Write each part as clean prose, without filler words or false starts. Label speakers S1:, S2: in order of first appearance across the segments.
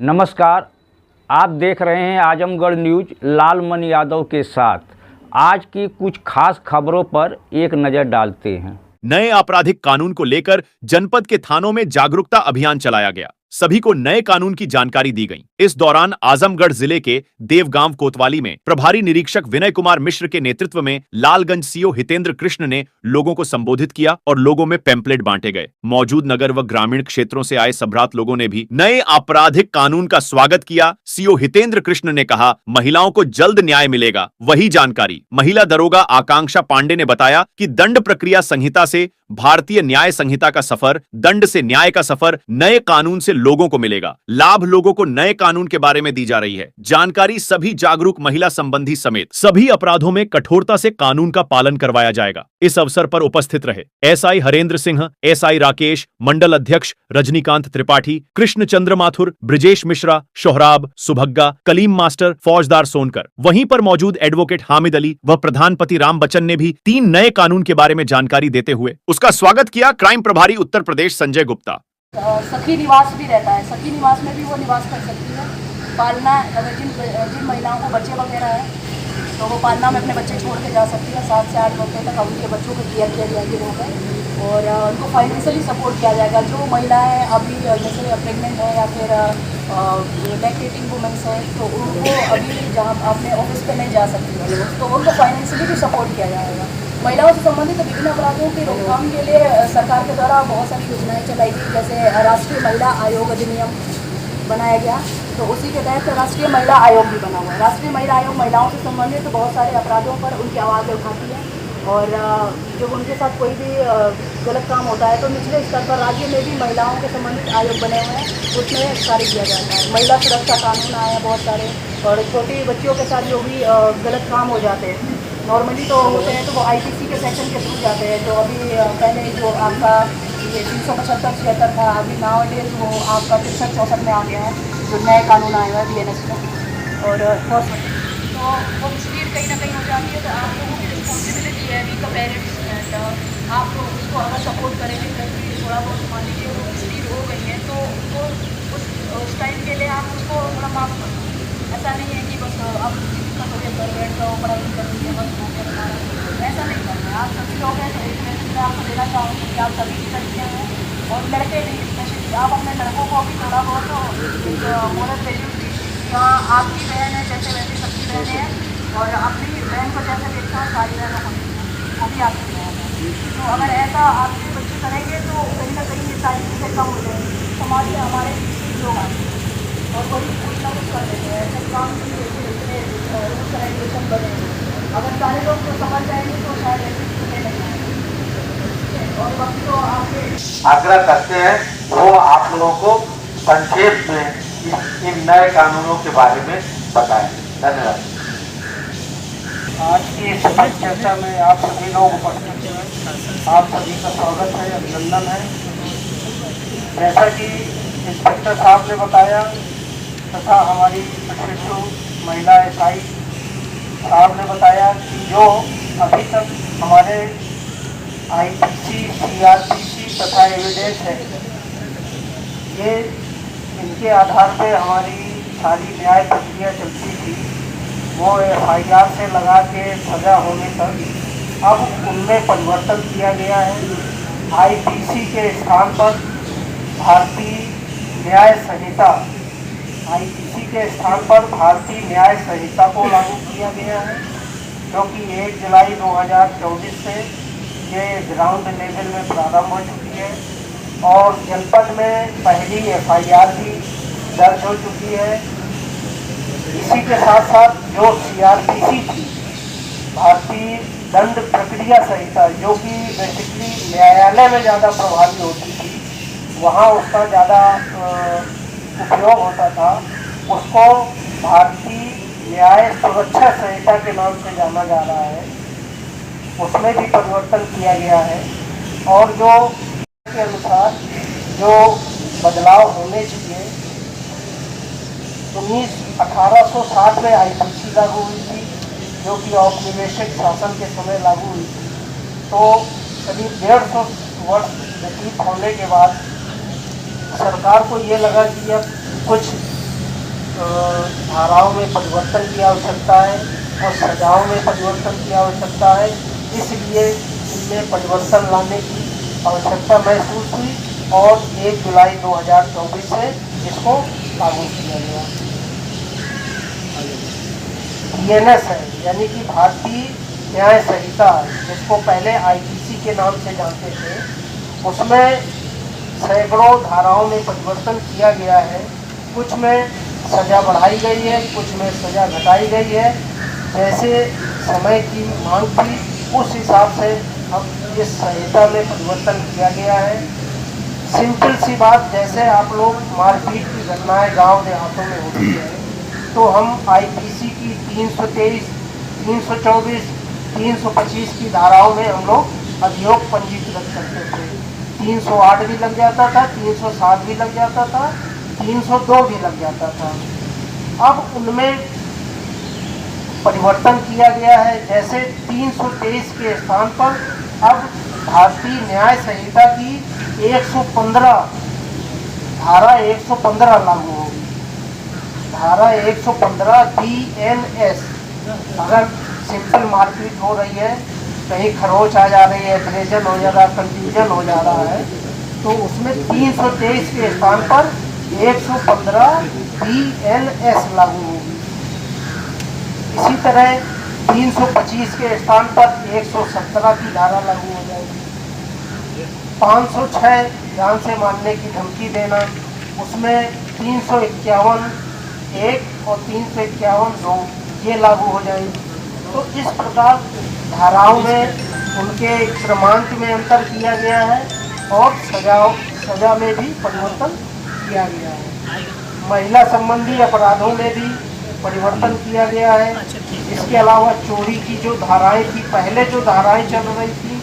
S1: नमस्कार, आप देख रहे हैं आजमगढ़ न्यूज लालमन यादव के साथ। आज की कुछ खास खबरों पर एक नज़र डालते हैं।
S2: नए आपराधिक कानून को लेकर जनपद के थानों में जागरूकता अभियान चलाया गया। सभी को नए कानून की जानकारी दी गई। इस दौरान आजमगढ़ जिले के देवगांव कोतवाली में प्रभारी निरीक्षक विनय कुमार मिश्र के नेतृत्व में लालगंज सीओ हितेंद्र कृष्ण ने लोगों को संबोधित किया और लोगों में पैम्पलेट बांटे गए। मौजूद नगर व ग्रामीण क्षेत्रों से आए सभ्रात लोगों ने भी नए आपराधिक कानून का स्वागत किया। सीओ हितेंद्र कृष्ण ने कहा, महिलाओं को जल्द न्याय मिलेगा। वही जानकारी महिला दरोगा आकांक्षा पांडे ने बताया कि दंड प्रक्रिया संहिता से भारतीय न्याय संहिता का सफर, दंड से न्याय का सफर नए कानून से लोगों को मिलेगा। लाभ लोगों को नए कानून के बारे में दी जा रही है। जानकारी सभी जागरूक महिला संबंधी समेत सभी अपराधों में कठोरता से कानून का पालन करवाया जाएगा। इस अवसर पर उपस्थित रहे एसआई हरेंद्र सिंह, एसआई राकेश, मंडल अध्यक्ष रजनीकांत त्रिपाठी, कृष्ण चंद्र माथुर, ब्रिजेश मिश्रा, सोहराब, सुभग्गा, कलीम मास्टर, फौजदार सोनकर। वहीं पर मौजूद एडवोकेट हामिद अली व प्रधानपति राम बच्चन ने भी 3 नए कानून के बारे में जानकारी देते हुए उसका स्वागत किया। क्राइम प्रभारी उत्तर प्रदेश संजय गुप्ता।
S3: सखी निवास भी रहता है, सखी निवास में भी वो निवास कर सकती है। पालना, अगर जिन महिलाओं को बच्चे वगैरह हैं तो वो पालना में अपने बच्चे छोड़ के जा सकती है। 7 से 8 घंटे तक उनके बच्चों को केयर किया जाएगी वहाँ पर, और उनको फाइनेंशियली सपोर्ट किया जाएगा। जो महिलाएं अभी जैसे प्रेग्नेंट है या फिर लैक्टेटिंग वुमेंस है तो उनको अभी जहाँ अपने ऑफिस पे नहीं जा सकती है तो उनको फाइनेंशियली भी सपोर्ट किया जाएगा। महिलाओं से संबंधित विभिन्न अपराधों की रोकथाम के लिए सरकार के द्वारा बहुत सारी योजनाएं चलाई गई, जैसे राष्ट्रीय महिला आयोग अधिनियम बनाया गया, तो उसी के तहत राष्ट्रीय महिला आयोग भी बना हुआ है। राष्ट्रीय महिला आयोग महिलाओं से संबंधित बहुत सारे अपराधों पर उनकी आवाज़ उठाती है, और जब उनके साथ कोई भी गलत काम होता है तो निचले स्तर पर राज्य में भी महिलाओं के संबंधित आयोग बने हुए हैं, उसमें कार्य किया जाता है। महिला सुरक्षा कानून आए हैं बहुत सारे, और छोटी बच्चियों के साथ जो भी गलत काम हो जाते हैं नॉर्मली तो होते हैं तो वो आईपीसी के सेक्शन के थ्रू जाते हैं। तो अभी पहले जो आपका ये 375-76 था, अभी नाउ डेज वो आपका 63-64 में आ गया है, जो नए कानून आए हुए हैं बीएनएस में। और तो वो मिसलीड कहीं ना कहीं हो जाती है, तो आप लोगों की रिस्पॉन्सिबिलिटी है वी द पेरेंट्स, एंड आप लोग उसको अगर सपोर्ट करेंगे कहीं थोड़ा बहुत मान लीजिए वो मिसलीड हो गई है तो उनको उस टाइम के लिए आप उसको थोड़ा माफ़ कर दो। ऐसा नहीं है कि बस आप दिक्कत हो गया कर बैठ जाओ, पढ़ाई कर लीजिए बस हो गया तुम्हारा, ऐसा नहीं करना है। आप सभी लोग हैं तो एक मैसेज मैं आपको देना चाहूँगी कि आप सभी की लड़कियाँ हैं, और लड़के भी स्पेशली आप अपने लड़कों को भी थोड़ा बहुत मोरल वैल्यूज दीजिए। हाँ, आपकी बहन है जैसे वैसे सबकी बहनें हैं, और अपनी बहन को जैसे देखते हो सारी बहनों को वो भी आपकी बहन है। तो अगर ऐसा आपके बच्चे करेंगे तो कहीं ना कहीं ये सारी चीज़ें कम हो जाएंगी। समाज में हमारे लोग आते हैं और वही कुछ ना कुछ कर देते हैं, ऐसे काम की इतने रूल्स रेगुलेशन बने। अगर सारे लोग तो समझ जाएंगे तो शायद ऐसी चीज़ें नहीं आएंगी। और बाकी तो आपके
S4: आग्रह करते हैं वो आप लोगों को संक्षेप में इन नए कानूनों के बारे में बताएं। धन्यवाद।
S5: आज की इस चर्चा में आप सभी लोग उपस्थित हैं, आप सभी का स्वागत है, अभिनंदन है। जैसा कि इंस्पेक्टर साहब ने बताया तथा हमारी प्रशिक्षु महिला एसआई साहब ने बताया कि जो अभी तक हमारे आईपीसी, सीआरपीसी तथा एविडेंस है, ये इनके आधार पे हमारी सारी न्याय प्रक्रिया चलती थी, वो एफआईआर से लगा के सजा होने तक अब उनमें परिवर्तन किया गया है। आईपीसी के स्थान पर भारतीय न्याय संहिता, आईपीसी के स्थान पर भारतीय न्याय संहिता को लागू किया गया है, जो कि 1 जुलाई 2024 से ये ग्राउंड लेवल में प्रारंभ हो चुकी है, और जनपद में पहली एफआईआर भी दर्ज हो चुकी है। इसी के साथ साथ जो सीआरपीसी थी, भारतीय दंड प्रक्रिया संहिता, जो कि बेसिकली न्यायालय में ज़्यादा प्रभावी होती थी, वहाँ उसका ज़्यादा उपयोग होता था, उसको भारतीय न्याय सुरक्षा संहिता के नाम से जाना जा रहा है, उसमें भी परिवर्तन किया गया है। और जो के अनुसार जो बदलाव होने चाहिए, 1860 में आईपीसी लागू हुई थी, जो कि औपनिवेशिक शासन के समय लागू हुई थी। तो करीब 150 वर्ष व्यतीत होने के बाद सरकार को ये लगा कि अब कुछ धाराओं में परिवर्तन की आवश्यकता है और सजाओं में परिवर्तन की आवश्यकता है। इसलिए इनमें परिवर्तन लाने की आवश्यकता महसूस हुई और 1 जुलाई 2024 से इसको लागू किया गया। DNS है, यानी कि भारतीय न्याय संहिता, जिसको पहले IPC के नाम से जानते थे, उसमें सैकड़ों धाराओं में परिवर्तन किया गया है। कुछ में सज़ा बढ़ाई गई है, कुछ में सज़ा घटाई गई है। जैसे समय की मांग थी उस हिसाब से अब इस संहिता में परिवर्तन किया गया है। सिंपल सी बात, जैसे आप लोग मारपीट की घटनाएं गांव देहातों में होती है तो हम IPC की 323, 324, 325 की धाराओं में हम लोग अभियोग पंजीकृत करते थे। 308 भी लग जाता था, 307 भी लग जाता था, 302 भी लग जाता था। अब उनमें परिवर्तन किया गया है। जैसे 323 के स्थान पर अब भारतीय न्याय संहिता की 115 धारा 115 लागू होगी। धारा 115 DNS, अगर सिंपल मारपीट हो रही है, कहीं खरोच आ जा रही है, एब्रेजन हो जा रहा है, कंफ्यूजन हो जा रहा है, तो उसमें 323 के स्थान पर 115 DNS लागू होगी। इसी तरह 325 के स्थान पर 117 की धारा लागू हो जाएगी। 506 जान से मारने की धमकी देना, उसमें 351 1 और 351 2 ये लागू हो जाएंगे। तो इस प्रकार धाराओं में उनके क्रमांक में अंतर किया गया है और सजा में भी परिवर्तन किया गया है। महिला संबंधी अपराधों में भी परिवर्तन किया गया है। इसके अलावा चोरी की जो धाराएं थी, पहले जो धाराएं चल रही थी,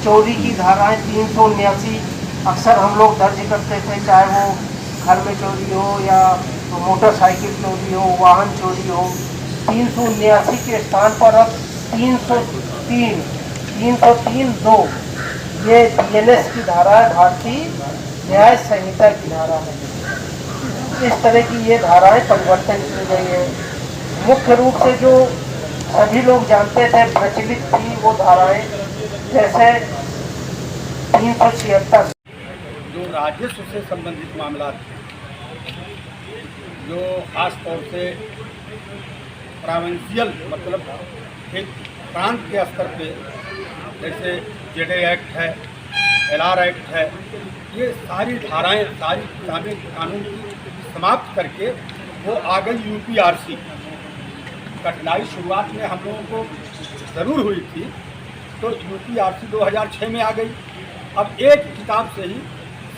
S5: चोरी की धाराएं 379 अक्सर हम लोग दर्ज करते थे, चाहे वो घर में चोरी हो या मोटरसाइकिल चोरी हो, वाहन चोरी हो। 379 के स्थान पर अब 303(2) ये DNS की धारा है, भारतीय न्याय संहिता की धारा है। इस तरह की ये धाराएं परिवर्तन की गई है। मुख्य रूप से जो सभी लोग जानते थे, प्रचलित थी वो धाराएं, जैसे 376
S6: जो राजस्व से संबंधित मामला थे, जो खास तौर से प्रोविंशियल मतलब एक प्रांत के स्तर पे, जैसे JD एक्ट है, LR एक्ट है, ये सारी धाराएं, सारी किताबें कानून की समाप्त करके वो आ गई UPRC। कठिनाई शुरुआत में हम लोगों को ज़रूर हुई थी, तो UPRC 2006 में आ गई। अब एक किताब से ही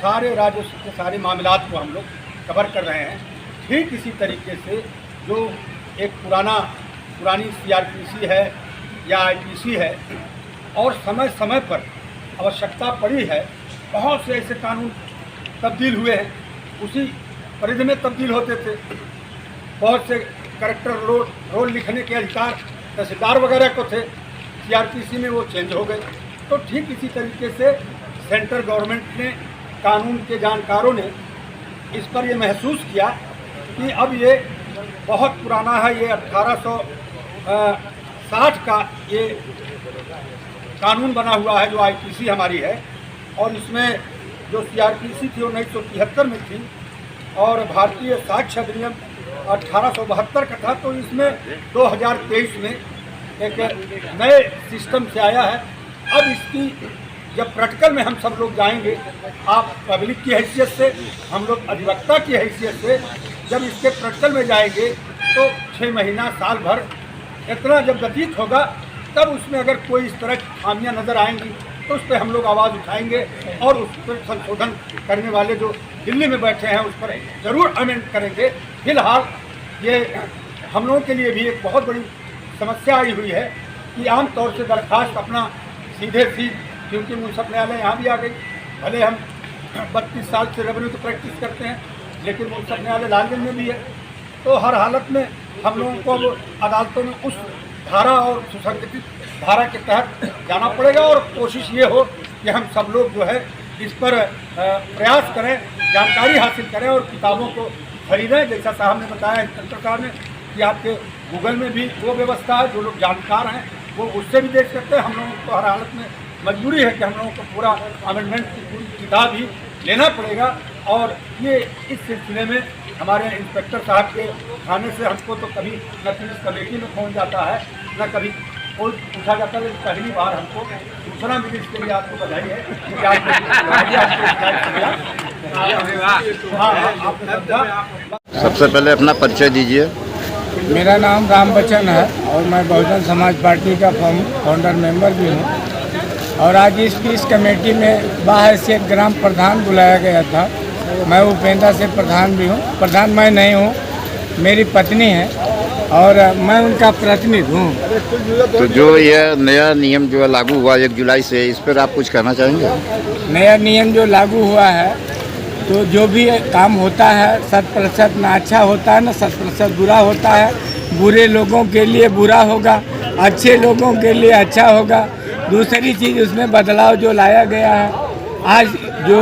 S6: सारे राजस्व के सारे मामलात को हम लोग कवर कर रहे हैं। ठीक इसी तरीके से जो एक पुरानी CRPC है या IPC है, और समय समय पर आवश्यकता पड़ी है, बहुत से ऐसे कानून तब्दील हुए हैं, उसी परिधि में तब्दील होते थे। बहुत से करेक्टर रोल लिखने के अधिकार तहसीलदार वगैरह को थे, CRPC में वो चेंज हो गए। तो ठीक इसी तरीके से सेंट्रल गवर्नमेंट ने, कानून के जानकारों ने इस पर ये महसूस किया कि अब ये बहुत पुराना है, ये 1860 का ये कानून बना हुआ है जो IPC हमारी है, और इसमें जो CRPC थी 1973 में थी, और भारतीय साक्ष्य अधिनियम 1872 का था। तो इसमें 2023 में एक नए सिस्टम से आया है। अब इसकी जब प्रैक्टिकल में हम सब लोग जाएंगे, आप पब्लिक की हैसियत से, हम लोग अधिवक्ता की हैसियत से, जब इसके प्रैक्टिकल में जाएंगे तो 6 महीना, साल भर इतना जब व्यतीत होगा, तब उसमें अगर कोई इस तरह की खामियां नज़र आएंगी तो उस पर हम लोग आवाज़ उठाएंगे और उस पर संशोधन करने वाले जो दिल्ली में बैठे हैं उस पर ज़रूर अमेंड करेंगे। फिलहाल ये हम लोगों के लिए भी एक बहुत बड़ी समस्या आई हुई है कि आम तौर से दरख्वास्त अपना सीधे क्योंकि मुंसफ न्यायालय यहाँ भी आ गई, भले हम 32 साल से रेवेन्यू की प्रैक्टिस करते हैं, लेकिन मुंसफ न्यायालय लालगंज में भी है। तो हर हालत में हम लोगों को अब अदालतों में उस धारा और सुसंगठित धारा के तहत जाना पड़ेगा, और कोशिश ये हो कि हम सब लोग जो है इस पर प्रयास करें, जानकारी हासिल करें और किताबों को खरीदें। जैसा साहब ने बताया, इंस्पेक्टर साहब ने, कि आपके गूगल में भी वो व्यवस्था है, जो लोग जानकार हैं वो उससे भी देख सकते हैं। हम लोगों को हर हालत में मजबूरी है कि हम लोगों को पूरा अमेंडमेंट की पूरी किताब ही लेना पड़ेगा। और ये इस सिलसिले में हमारे इंस्पेक्टर साहब के थाने से हमको तो कभी न पुलिस कमेटी में फोन जाता है, न कभी कोई पूछा जाता है। लेकिन पहली बार हमको सूचना मिली, इसके लिए आपको बधाई है कि आपको।
S7: सबसे पहले अपना परिचय दीजिए।
S8: मेरा नाम राम बच्चन है और मैं बहुजन समाज पार्टी का फाउंडर मेंबर भी हूं। और आज इस कमेटी में बाहैसियत ग्राम प्रधान बुलाया गया था। मैं उपेंद्र से प्रधान भी हूं। प्रधान मैं नहीं हूं, मेरी पत्नी है और मैं उनका प्रतिनिधि हूं।
S7: तो जो यह नया नियम जो है लागू हुआ 1 जुलाई से, इस पर आप कुछ कहना चाहेंगे?
S8: नया नियम जो लागू हुआ है, तो जो भी काम होता है 100% ना अच्छा होता है, ना 100% बुरा होता है। बुरे लोगों के लिए बुरा होगा, अच्छे लोगों के लिए अच्छा होगा। दूसरी चीज़, उसमें बदलाव जो लाया गया है, आज जो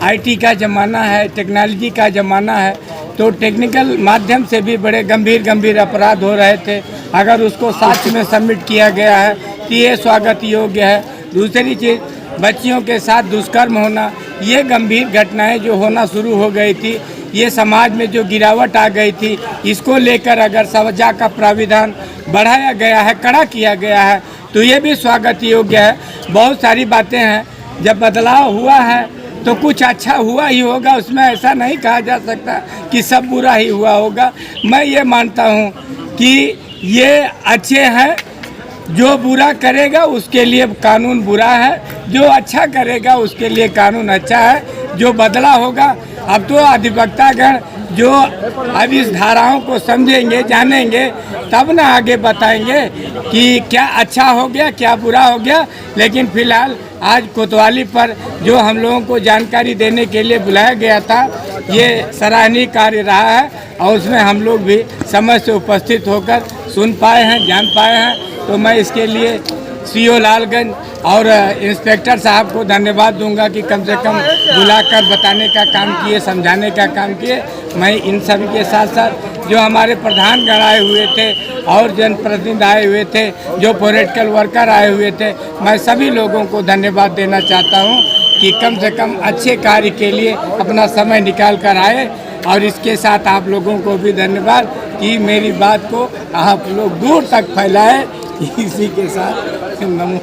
S8: IT का ज़माना है, टेक्नोलॉजी का ज़माना है, तो टेक्निकल माध्यम से भी बड़े गंभीर अपराध हो रहे थे। अगर उसको साक्ष्य में सबमिट किया गया है तो ये स्वागत योग्य है। दूसरी चीज़, बच्चियों के साथ दुष्कर्म होना, ये गंभीर घटनाएं जो होना शुरू हो गई थी, ये समाज में जो गिरावट आ गई थी, इसको लेकर अगर सजा का प्राविधान बढ़ाया गया है, कड़ा किया गया है, तो ये भी स्वागत योग्य है। बहुत सारी बातें हैं, जब बदलाव हुआ है तो कुछ अच्छा हुआ ही होगा, उसमें ऐसा नहीं कहा जा सकता कि सब बुरा ही हुआ होगा। मैं ये मानता हूँ कि ये अच्छे हैं। जो बुरा करेगा उसके लिए कानून बुरा है, जो अच्छा करेगा उसके लिए कानून अच्छा है। जो बदला होगा, अब तो अधिवक्तागण जो अब इस धाराओं को समझेंगे, जानेंगे, तब ना आगे बताएंगे कि क्या अच्छा हो गया, क्या बुरा हो गया। लेकिन फिलहाल आज कोतवाली पर जो हम लोगों को जानकारी देने के लिए बुलाया गया था, ये सराहनीय कार्य रहा है और उसमें हम लोग भी समय से उपस्थित होकर सुन पाए हैं, जान पाए हैं। तो मैं इसके लिए CO लालगंज और इंस्पेक्टर साहब को धन्यवाद दूंगा कि कम से कम बुलाकर बताने का काम किए, समझाने का काम किए। मैं इन सभी के साथ साथ जो हमारे प्रधानगण आए हुए थे और जनप्रतिनिधि आए हुए थे, जो पॉलिटिकल वर्कर आए हुए थे, मैं सभी लोगों को धन्यवाद देना चाहता हूं कि कम से कम अच्छे कार्य के लिए अपना समय निकाल कर आए। और इसके साथ आप लोगों को भी धन्यवाद कि मेरी बात को आप लोग दूर तक फैलाए। इसी के साथ नमो।